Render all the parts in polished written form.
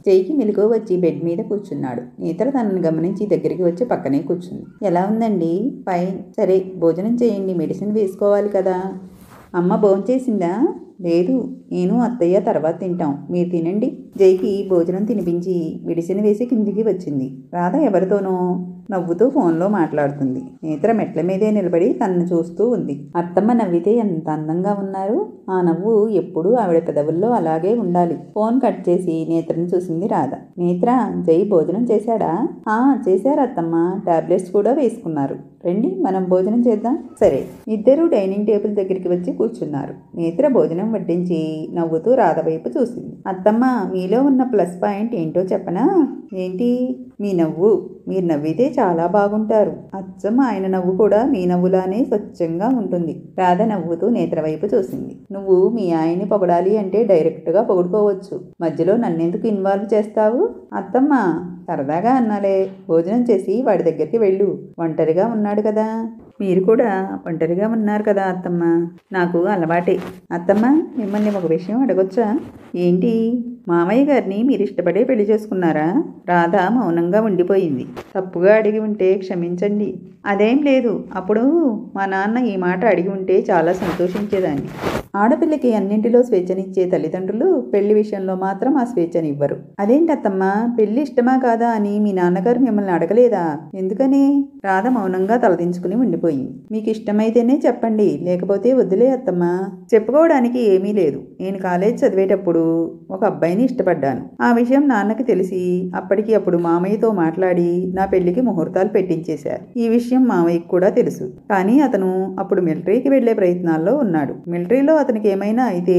జైకి మెలకువ వచ్చి బెడ్ మీద కూర్చున్నాడు. నేత్ర తనను గమనించి దగ్గరికి వచ్చి పక్కనే కూర్చుంది. ఎలా ఉందండి? ఫైన్. సరే భోజనం చేయండి, మెడిసిన్ వేసుకోవాలి కదా. అమ్మ భోంచేసిందా? లేదు, నేను అత్తయ్య తర్వాత తింటాం, మీరు తినండి. జైకి భోజనం తినిపించి మెడిసిన్ వేసి కిందికి వచ్చింది. రాధ ఎవరితోనో నవ్వుతూ ఫోన్లో మాట్లాడుతుంది. నేత్ర మెట్ల మీదే నిలబడి తనను చూస్తూ ఉంది. అత్తమ్మ నవ్వితే ఎంత అందంగా ఉన్నారు. ఆ నవ్వు ఎప్పుడూ ఆవిడ పెదవుల్లో అలాగే ఉండాలి. ఫోన్ కట్ చేసి నేత్రను చూసింది రాధ. నేత్ర, జై భోజనం చేశాడా? చేశారు అత్తమ్మ, టాబ్లెట్స్ కూడా వేసుకున్నారు. రండి మనం భోజనం చేద్దాం. సరే. ఇద్దరూ డైనింగ్ టేబుల్ దగ్గరికి వచ్చి కూర్చున్నారు. నేత్ర భోజనం వడ్డించి నవ్వుతూ రాధ వైపు చూసింది. అత్తమ్మ, మీలో ఉన్న ప్లస్ పాయింట్ ఏంటో చెప్పనా? ఏంటి? మీ నవ్వు. మీరు నవ్వితే చాలా బాగుంటారు. అచ్చం ఆయన నవ్వు కూడా మీ నవ్వులానే స్వచ్ఛంగా ఉంటుంది. రాధ నవ్వుతూ నేత్ర వైపు చూసింది. నువ్వు మీ ఆయన్ని పొగడాలి అంటే డైరెక్ట్గా పొగుడుకోవచ్చు, మధ్యలో నన్నెందుకు ఇన్వాల్వ్ చేస్తావు? అత్తమ్మ సరదాగా అన్నాలే. భోజనం చేసి వాడి దగ్గరికి వెళ్ళు, ఒంటరిగా ఉన్నాడు కదా. మీరు కూడా ఒంటరిగా ఉన్నారు కదా అత్తమ్మ. నాకు అలవాటే. అత్తమ్మ, మిమ్మల్ని ఒక విషయం అడగొచ్చా? ఏంటి? మామయ్య గారిని మీరు ఇష్టపడే పెళ్లి చేసుకున్నారా? రాధ మౌనంగా ఉండిపోయింది. తప్పుగా అడిగి ఉంటే క్షమించండి. అదేం లేదు. అప్పుడు మా నాన్న ఈ మాట అడిగి ఉంటే చాలా సంతోషించేదాన్ని. ఆడపిల్లకి అన్నింటిలో స్వేచ్ఛనిచ్చే తల్లిదండ్రులు పెళ్లి విషయంలో మాత్రం ఆ స్వేచ్ఛనివ్వరు. అదేంటత్తమ్మా, పెళ్లి ఇష్టమా కాదా అని మీ నాన్నగారు మిమ్మల్ని అడగలేదా? ఎందుకని? రాధ మౌనంగా తలదించుకుని ఉండిపోయింది. మీకు ఇష్టమైతేనే చెప్పండి, లేకపోతే వదిలే అత్తమ్మా. చెప్పుకోవడానికి ఏమీ లేదు. నేను కాలేజ్ చదివేటప్పుడు ఒక అబ్బాయిని ఇష్టపడ్డాను. ఆ విషయం నాన్నకి తెలిసి అప్పటికి అప్పుడు మామయ్యతో మాట్లాడి నా పెళ్లికి ముహూర్తాలు పెట్టించేశారు. ఈ విషయం మామయ్యకు కూడా తెలుసు. కానీ అతను అప్పుడు మిలిటరీకి వెళ్లే ప్రయత్నాల్లో ఉన్నాడు. మిలిటరీలో అతనికి ఏమైనా అయితే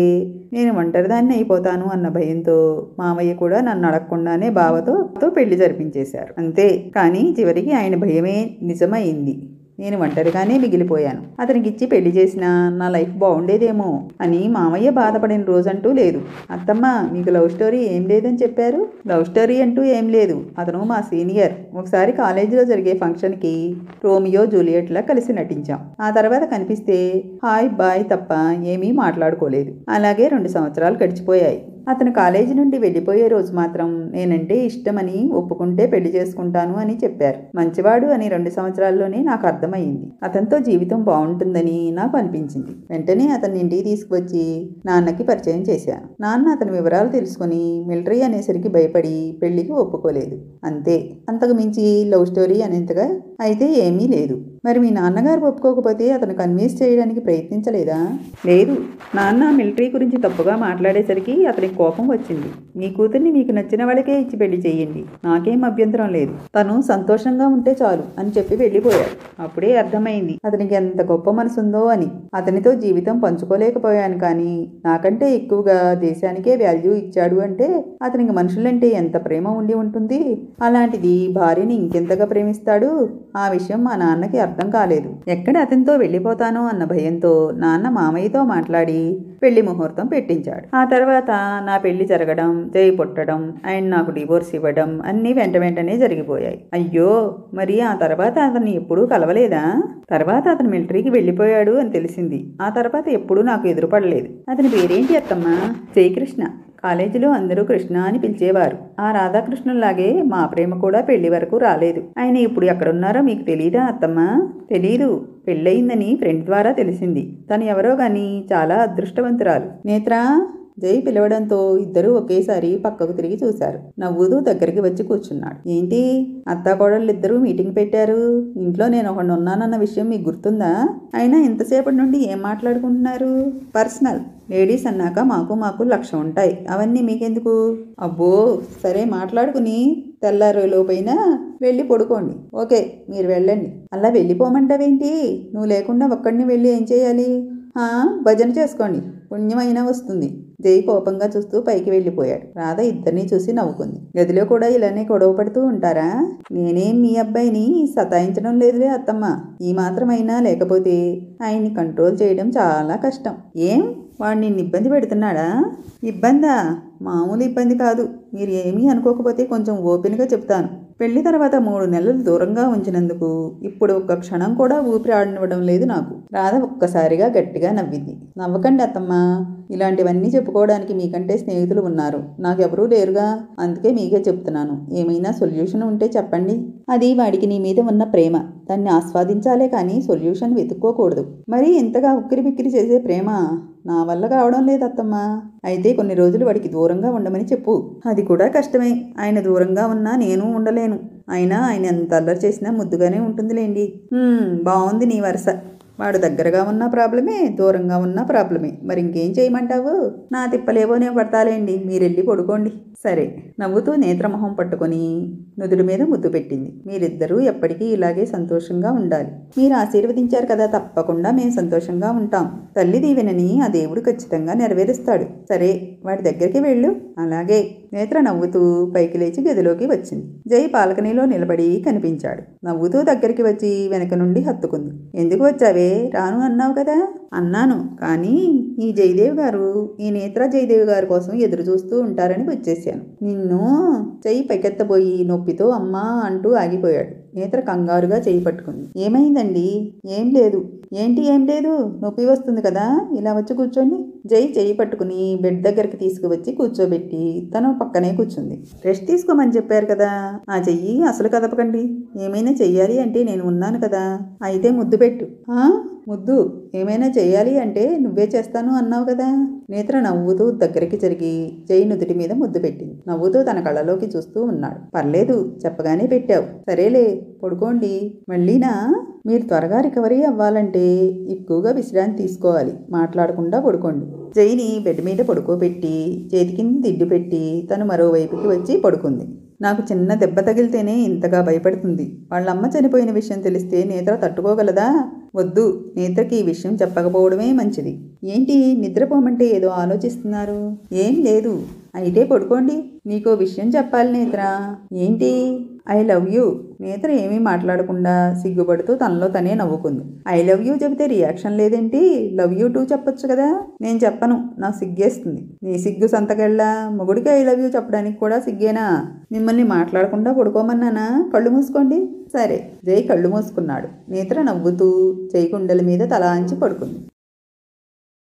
నేను ఒంటరిదాన్ని అయిపోతాను అన్న భయంతో మామయ్య కూడా నన్ను అడగకుండానే బావతో పెళ్లి జరిపించేశారు. అంతే. కానీ చివరికి ఆయన భయమే నిజమైంది. నేను ఒంటరిగానే మిగిలిపోయాను. అతనికి ఇచ్చి పెళ్లి చేసినా నా లైఫ్ బాగుండేదేమో అని మామయ్య బాధపడిన రోజంటూ లేదు. అత్తమ్మ, మీకు లవ్ స్టోరీ ఏం లేదని చెప్పారు? లవ్ స్టోరీ అంటూ ఏం లేదు. అతను మా సీనియర్. ఒకసారి కాలేజీలో జరిగే ఫంక్షన్కి రోమియో జూలియట్లా కలిసి నటించాం. ఆ తర్వాత కనిపిస్తే హాయ్ బాయ్ తప్ప ఏమీ మాట్లాడుకోలేదు. అలాగే 2 సంవత్సరాలు గడిచిపోయాయి. అతను కాలేజీ నుండి వెళ్ళిపోయే రోజు మాత్రం నేనంటే ఇష్టమని ఒప్పుకుంటే పెళ్లి చేసుకుంటాను అని చెప్పారు. మంచివాడు అని 2 సంవత్సరాల్లోనే నాకు అర్థమైంది. అతనితో జీవితం బాగుంటుందని నాకు అనిపించింది. వెంటనే అతన్ని ఇంటికి తీసుకువచ్చి నాన్నకి పరిచయం చేశాను. నాన్న అతని వివరాలు తెలుసుకుని మిలిటరీ అనేసరికి భయపడి పెళ్లికి ఒప్పుకోలేదు. అంతే. అంతకు మించి లవ్ స్టోరీ అనేంతగా అయితే ఏమీ లేదు. మరి మీ నాన్నగారు ఒప్పుకోకపోతే అతను కన్విన్స్ చేయడానికి ప్రయత్నించలేదా? లేదు. నాన్న మిలిటరీ గురించి తప్పుగా మాట్లాడేసరికి అతనికి కోపం వచ్చింది. మీ కూతుర్ని మీకు నచ్చిన వాళ్ళకే ఇచ్చి పెళ్లి చేయండి, నాకేం అభ్యంతరం లేదు. తను సంతోషంగా ఉంటే చాలు అని చెప్పి వెళ్ళిపోయాడు. అప్పుడే అర్థమైంది అతనికి ఎంత గొప్ప మనసుందో అని. అతనితో జీవితం పంచుకోలేకపోయాను, కానీ నాకంటే ఎక్కువగా దేశానికే వాల్యూ ఇచ్చాడు అంటే అతనికి మనుషులంటే ఎంత ప్రేమ ఉండి ఉంటుంది. అలాంటిది భార్యని ఇంకెంతగా ప్రేమిస్తాడు. ఆ విషయం మా నాన్నకి అర్థం కాలేదు. ఎక్కడ అతనితో వెళ్ళిపోతానో అన్న భయంతో నాన్న మామయ్యతో మాట్లాడి పెళ్లి ముహూర్తం పెట్టించాడు. ఆ తర్వాత నా పెళ్లి జరగడం, జై పుట్టడం, ఆయన నాకు డివోర్స్ ఇవ్వడం అన్నీ వెంటనే జరిగిపోయాయి. అయ్యో, మరి ఆ తర్వాత అతన్ని ఎప్పుడూ కలవలేదా? తర్వాత అతను మిలిటరీకి వెళ్ళిపోయాడు అని తెలిసింది. ఆ తర్వాత ఎప్పుడూ నాకు ఎదురుపడలేదు. అతని పేరేంటి అత్తమ్మా? జయకృష్ణ. కాలేజీలో అందరూ కృష్ణ అని పిలిచేవారు. ఆ రాధాకృష్ణులాగే మా ప్రేమ కూడా పెళ్లి వరకు రాలేదు. ఆయన ఇప్పుడు ఎక్కడున్నారో మీకు తెలీదా అత్తమ్మా? తెలీదు. పెళ్ళయిందని ఫ్రెండ్ ద్వారా తెలిసింది. తను ఎవరో గాని చాలా అదృష్టవంతురాలు. నేత్ర, జై పిలవడంతో ఇద్దరూ ఒకేసారి పక్కకు తిరిగి చూశారు. నవ్వుతూ దగ్గరికి వచ్చి కూర్చున్నాడు. ఏంటి, అత్తాకోడళ్ళిద్దరూ మీటింగ్ పెట్టారు? ఇంట్లో నేను ఒకడు ఉన్నానన్న విషయం మీకు గుర్తుందా? అయినా ఇంతసేపటి నుండి ఏం మాట్లాడుకుంటున్నారు? పర్సనల్. లేడీస్ అన్నాక మాకు లక్ష ఉంటాయి. అవన్నీ మీకెందుకు? అబ్బో, సరే మాట్లాడుకుని తెల్లారేలోపైనా వెళ్ళి పడుకోండి. ఓకే, మీరు వెళ్ళండి. అలా వెళ్ళిపోమంటావేంటి? నువ్వు లేకుండా ఒక్కడిని వెళ్ళి ఏం చేయాలి? భజన చేసుకోండి, పుణ్యమైనా వస్తుంది. జై కోపంగా చూస్తూ పైకి వెళ్ళిపోయాడు. రాధ ఇద్దరిని చూసి నవ్వుకుంది. గదిలో కూడా ఇలానే గొడవ పడుతూ ఉంటారా? నేనేం మీ అబ్బాయిని సతాయించడం లేదులే అత్తమ్మ. ఈ మాత్రమైనా లేకపోతే ఆయన్ని కంట్రోల్ చేయడం చాలా కష్టం. ఏం, వాడు నిన్ను ఇబ్బంది పెడుతున్నాడా? ఇబ్బందా? మామూలు ఇబ్బంది కాదు. మీరు ఏమీ అనుకోకపోతే కొంచెం ఓపెన్గా చెప్తాను. పెళ్లి తర్వాత 3 నెలలు దూరంగా ఉంచినందుకు ఇప్పుడు ఒక్క క్షణం కూడా ఊపిరి ఆడనివ్వడం లేదు నాకు. రాధ ఒక్కసారిగా గట్టిగా నవ్వింది. నవ్వకండి అత్తమ్మ, ఇలాంటివన్నీ చెప్పుకోవడానికి మీకంటే స్నేహితులు ఉన్నారు, నాకెవరూ లేరుగా. అందుకే మీకే చెప్తున్నాను. ఏమైనా సొల్యూషన్ ఉంటే చెప్పండి. అది వాడికి నీ మీద ఉన్న ప్రేమ, దాన్ని ఆస్వాదించాలే కానీ సొల్యూషన్ వెతుక్కోకూడదు. మరి ఇంతగా ఉక్కిరి బిక్కిరి చేసే ప్రేమ నా వల్ల కావడం లేదు అత్తమ్మ. అయితే కొన్ని రోజులు వాడికి దూరంగా ఉండమని చెప్పు. అది కూడా కష్టమే. ఆయన దూరంగా ఉన్నా నేను ఉండలేను. అయినా ఆయన ఎంత అల్లరి చేసినా ముద్దుగానే ఉంటుందిలేండి. బాగుంది నీ వరుస. వాడు దగ్గరగా ఉన్న ప్రాబ్లమే, దూరంగా ఉన్న ప్రాబ్లమే. మరి ఇంకేం చేయమంటావు? నా తిప్పలేవో నేను పడతాలేండి, మీరెళ్ళి పడుకోండి. సరే. నవ్వుతూ నేత్రమొహం పట్టుకొని నుదుటి మీద ముద్దు పెట్టింది. మీరిద్దరూ ఎప్పటికీ ఇలాగే సంతోషంగా ఉండాలి. మీరు ఆశీర్వదించారు కదా, తప్పకుండా మేము సంతోషంగా ఉంటాం. తల్లి దీవెనని ఆ దేవుడు ఖచ్చితంగా నెరవేరుస్తాడు. సరే, వాడి దగ్గరికి వెళ్ళు. అలాగే. నేత్ర నవ్వుతూ పైకి లేచి గదిలోకి వచ్చింది. జై బాల్కనీలో నిలబడి కనిపించాడు. నవ్వుతూ దగ్గరికి వచ్చి వెనక నుండి హత్తుకుంది. ఎందుకు వచ్చావే? రాను అన్నావు కదా. అన్నాను, కానీ ఈ జయదేవ్ గారు, ఈ నేత్ర జయదేవ్ గారి కోసం ఎదురు చూస్తూ ఉంటారని వచ్చేసాను. నిన్ను. చెయ్యి పైకెత్తబోయి నొప్పితో అమ్మా అంటూ ఆగిపోయాడు. నేత్ర కంగారుగా చెయ్యి పట్టుకుంది. ఏమైందండి? ఏం లేదు. ఏంటి ఏం లేదు? నొప్పి వస్తుంది కదా, ఇలా వచ్చి కూర్చోండి. జై చెయ్యి పట్టుకుని బెడ్ దగ్గరికి తీసుకువచ్చి కూర్చోబెట్టి తను పక్కనే కూర్చుంది. రెస్ట్ తీసుకోమని చెప్పారు కదా, ఆ చెయ్యి అసలు కదపకండి. ఏమైనా చెయ్యాలి అంటే నేను ఉన్నాను కదా. అయితే ముద్దు పెట్టు. ముద్దు ఏమైనా చెయ్యాలి అంటే నువ్వే చేస్తాను అన్నావు కదా. నేత్ర నవ్వుతూ దగ్గరికి జరిగి జై నుదుటి మీద ముద్దు పెట్టింది. నవ్వుతూ తన కళ్ళలోకి చూస్తూ ఉన్నాడు. పర్లేదు, చెప్పగానే పెట్టావు. సరేలే, పడుకోండి. మళ్ళీనా? మీరు త్వరగా రికవరీ అవ్వాలంటే ఎక్కువగా విశ్రాంతి తీసుకోవాలి. మాట్లాడకుండా పడుకోండి. జైని బెడ్ మీద పడుకోబెట్టి చేతి కింద దిడ్డు పెట్టి తను మరోవైపుకి వచ్చి పడుకుంది. నాకు చిన్న దెబ్బ తగిలితేనే ఇంతగా భయపడుతుంది. వాళ్ళమ్మ చనిపోయిన విషయం తెలిస్తే నేత్ర తట్టుకోగలదా? వద్దు, నేత్రకి ఈ విషయం చెప్పకపోవడమే మంచిది. ఏంటి నిద్రపోమంటే ఏదో ఆలోచిస్తున్నారు? ఏం లేదు. అయితే పడుకోండి. నీకో విషయం చెప్పాలి నేత్ర. ఏంటి? I love you. నేత్ర ఏమీ మాట్లాడకుండా సిగ్గుపడుతూ తనలో తనే నవ్వుకుంది. ఐ లవ్ యూ చెబితే రియాక్షన్ లేదేంటి? లవ్ యూ టూ చెప్పొచ్చు కదా. నేను చెప్పను, నాకు సిగ్గేస్తుంది. నీ సిగ్గు సంతకెళ్ళా. మొగుడికి ఐ లవ్ యూ చెప్పడానికి కూడా సిగ్గేనా? మిమ్మల్ని మాట్లాడకుండా పడుకోమన్నానా? కళ్ళు మూసుకోండి. సరే. జై కళ్ళు మూసుకున్నాడు. నేత్ర నవ్వుతూ జై గుండెల మీద తల ఆంచి పడుకుంది.